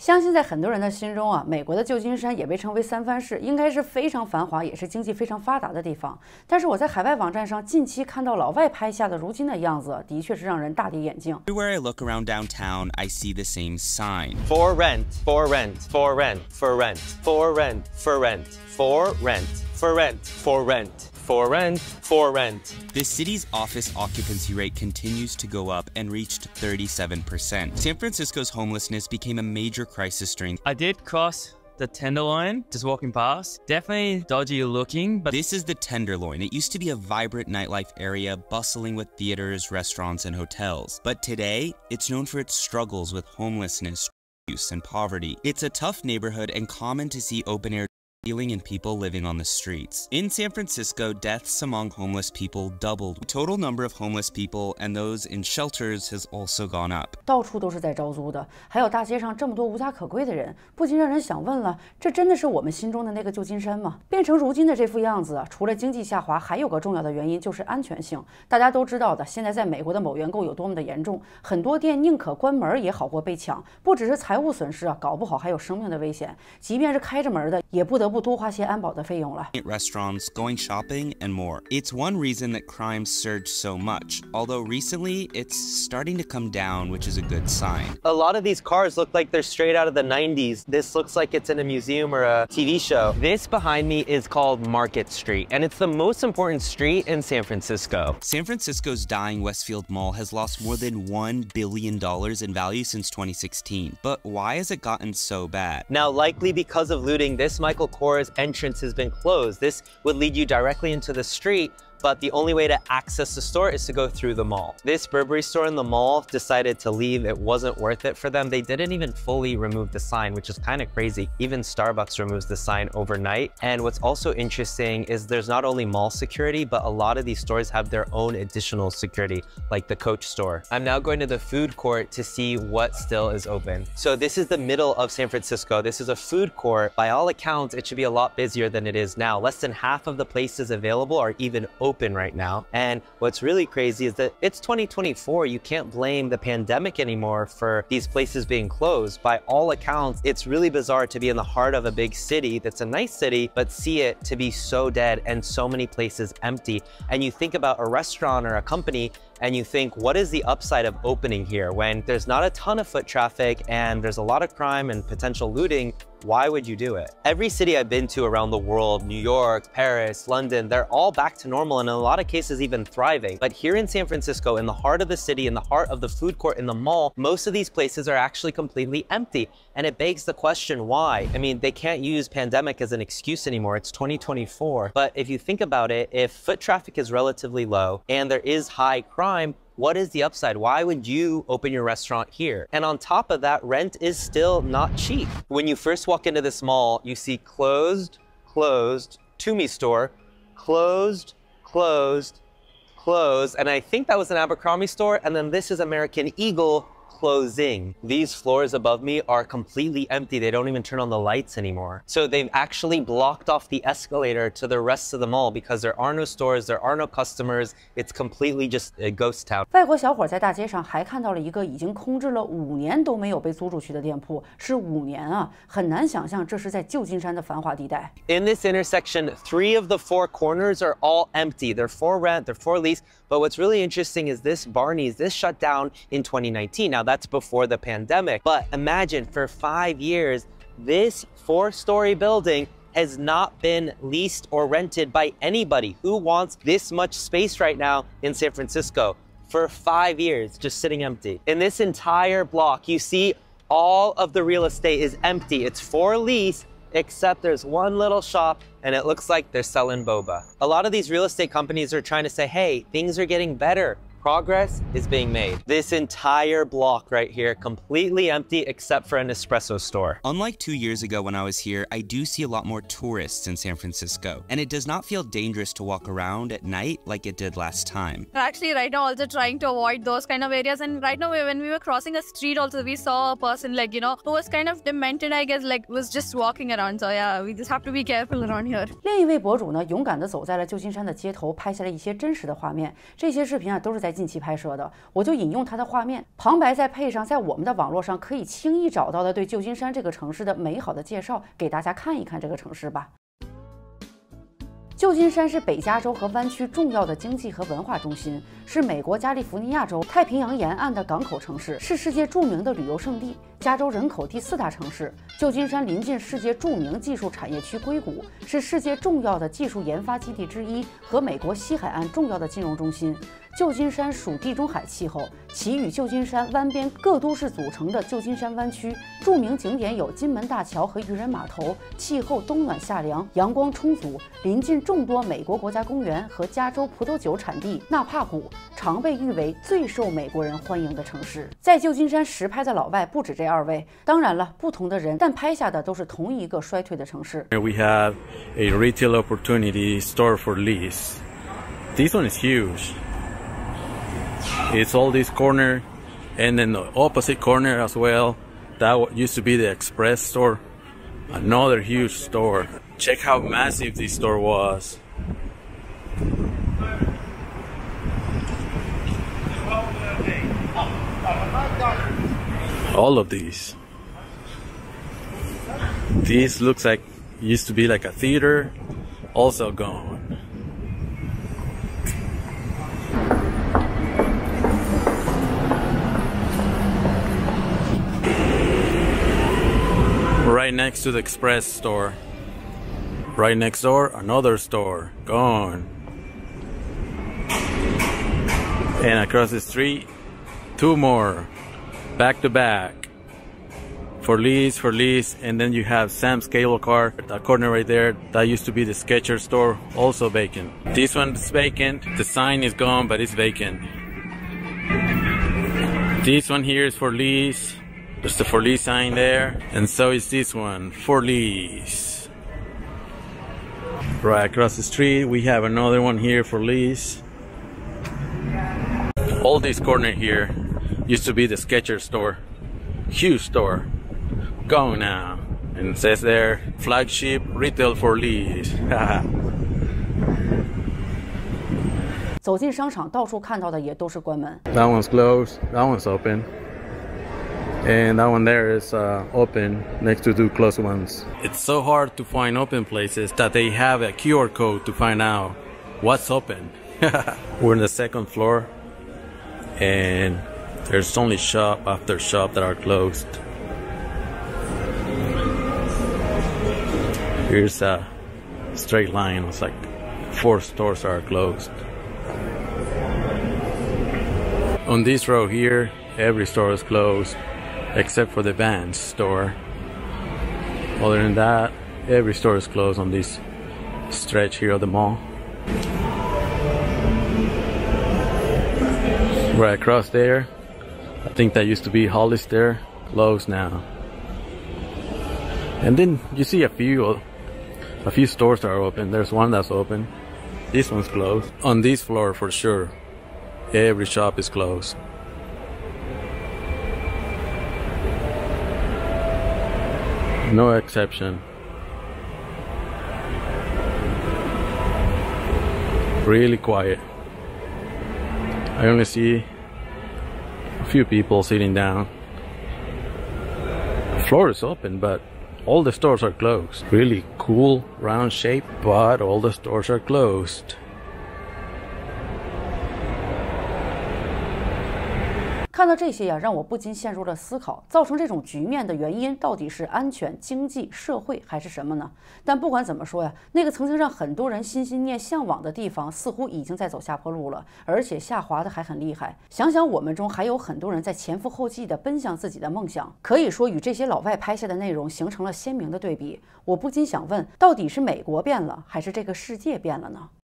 相信在很多人的心中啊，美国的旧金山也被称为三藩市，应该是非常繁华，也是经济非常发达的地方。但是我在海外网站上近期看到老外拍下的如今的样子，的确是让人大跌眼镜。Everywhere I look around downtown, I see the same sign. For rent, for rent, for rent, for rent, for rent, for rent, for rent, for rent, for rent. For rent, for rent. The city's office occupancy rate continues to go up and reached 37%. San Francisco's homelessness became a major crisis during. I did cross the Tenderloin, just walking past. Definitely dodgy looking, but this is the Tenderloin. It used to be a vibrant nightlife area bustling with theaters, restaurants, and hotels. But today, it's known for its struggles with homelessness, abuse, and poverty. It's a tough neighborhood and common to see open-air dealing and people living on the streets. In San Francisco, deaths among homeless people doubled. The total number of homeless people and those in shelters has also gone up. 到处都是在招租的，还有大街上这么多无家可归的人，不禁让人想问了：这真的是我们心中的那个旧金山吗？变成如今的这副样子，除了经济下滑，还有个重要的原因就是安全性。大家都知道的，现在在美国的某源购有多么的严重，很多店宁可关门也好过被抢，不只是财务损失啊，搞不好还有生命的危险。即便是开着门的，也不得不多花些安保的费用了。Restaurants, going shopping, and more. It's one reason that crime surged so much, although recently it's starting to come down, which is a good sign. A lot of these cars look like they're straight out of the 90s. This looks like it's in a museum or a TV show. This behind me is called Market Street, and it's the most important street in San Francisco. San Francisco's dying Westfield Mall has lost more than $1 billion in value since 2016. But why has it gotten so bad? Now, likely because of looting, this Michael Kors entrance has been closed. This would lead you directly into the street, but the only way to access the store is to go through the mall. This Burberry store in the mall decided to leave. It wasn't worth it for them. They didn't even fully remove the sign, which is kind of crazy. Even Starbucks removes the sign overnight. And what's also interesting is there's not only mall security, but a lot of these stores have their own additional security, like the Coach store. I'm now going to the food court to see what still is open. So this is the middle of San Francisco. This is a food court. By all accounts, it should be a lot busier than it is now. Less than half of the places available are even open right now. And what's really crazy is that it's 2024. You can't blame the pandemic anymore for these places being closed. By all accounts, it's really bizarre to be in the heart of a big city that's a nice city, but see it to be so dead and so many places empty. And you think about a restaurant or a company and you think, what is the upside of opening here when there's not a ton of foot traffic and there's a lot of crime and potential looting? Why would you do it? Every city I've been to around the world, New York, Paris, London, they're all back to normal and in a lot of cases even thriving. But here in San Francisco, in the heart of the city, in the heart of the food court, in the mall, most of these places are actually completely empty. And it begs the question, why? I mean, they can't use pandemic as an excuse anymore. It's 2024. But if you think about it, if foot traffic is relatively low and there is high crime, what is the upside? Why would you open your restaurant here? And on top of that, rent is still not cheap. When you first walk into this mall, you see closed, closed, Toomey store, closed, closed, closed. And I think that was an Abercrombie store. And then this is American Eagle, closing. These floors above me are completely empty. They don't even turn on the lights anymore. So they've actually blocked off the escalator to the rest of the mall because there are no stores, there are no customers. It's completely just a ghost town. 外国小伙在大街上还看到了一个已经空置了5年都没有被租出去的店铺，是5年啊，很难想象这是在旧金山的繁华地带。In this intersection, 3 of the 4 corners are all empty. They're for rent, they're for lease. But what's really interesting is this Barney's, this shut down in 2019. Now that's before the pandemic. But imagine for 5 years, this 4-story building has not been leased or rented by anybody. Who wants this much space right now in San Francisco? For 5 years, just sitting empty. In this entire block, you see all of the real estate is empty. It's for lease, except there's one little shop and it looks like they're selling boba. A lot of these real estate companies are trying to say, hey, things are getting better. Progress is being made. This entire block right here, completely empty except for an espresso store. Unlike 2 years ago when I was here, I do see a lot more tourists in San Francisco, and it does not feel dangerous to walk around at night like it did last time. Actually, right now also trying to avoid those kind of areas, and right now when we were crossing a street also, we saw a person like, who was kind of demented, I guess, like was just walking around. So yeah, we just have to be careful around here. 另一位博主呢，勇敢地走在了旧金山的街头，拍下了一些真实的画面。这些视频啊，都是在近期拍摄的，我就引用它的画面，旁白再配上在我们的网络上可以轻易找到的对旧金山这个城市的美好的介绍，给大家看一看这个城市吧。旧金山是北加州和湾区重要的经济和文化中心，是美国加利福尼亚州太平洋沿岸的港口城市，是世界著名的旅游胜地，加州人口第4大城市。旧金山临近世界著名技术产业区硅谷，是世界重要的技术研发基地之一和美国西海岸重要的金融中心。旧金山属地中海气候，其与旧金山湾边各都市组成的旧金山湾区，著名景点有金门大桥和渔人码头，气候冬暖夏凉，阳光充足，临近众多美国国家公园和加州葡萄酒产地纳帕谷，常被誉为最受美国人欢迎的城市。在旧金山实拍的老外不止这2位，当然了，不同的人，但拍下的都是同一个衰退的城市。Here we have a retail opportunity store for lease. This one is huge. It's all this corner, and then the opposite corner as well. That used to be the Express store. Another huge store. Check how massive this store was. All of these. This looks like used to be like a theater, also gone. Right next to the Express store. Right next door, another store, gone. And across the street, 2 more, back to back. For lease, and then you have Sam's Cable Car, that corner right there, that used to be the Skechers store, also vacant. This one's vacant, the sign is gone, but it's vacant. This one here is for lease. There's the for lease sign there, and so is this one, for lease. Right across the street, we have another one here for lease. All this corner here used to be the Skechers store, huge store, gone now. And it says there, flagship retail for lease. 走进商场，到处看到的也都是关门。That one's closed, that one's open. And that one there is open next to 2 closed ones. It's so hard to find open places that they have a QR code to find out what's open. We're on the 2nd floor, and there's only shop after shop that are closed. Here's a straight line. It's like 4 stores are closed. On this row here, every store is closed except for the Vans store. Other than that, every store is closed on this stretch here of the mall. Right across there, I think that used to be Hollister, closed now. And then you see a few stores that are open. There's one that's open. This one's closed. On this floor for sure, every shop is closed. No exception. Really quiet. I only see a few people sitting down. The floor is open, but all the stores are closed. Really cool round shape, but all the stores are closed. 看到这些呀，让我不禁陷入了思考，造成这种局面的原因到底是安全、经济、社会还是什么呢？但不管怎么说呀，那个曾经让很多人心心念向往的地方，似乎已经在走下坡路了，而且下滑的还很厉害。想想我们中还有很多人在前赴后继地奔向自己的梦想，可以说与这些老外拍下的内容形成了鲜明的对比。我不禁想问，到底是美国变了，还是这个世界变了呢？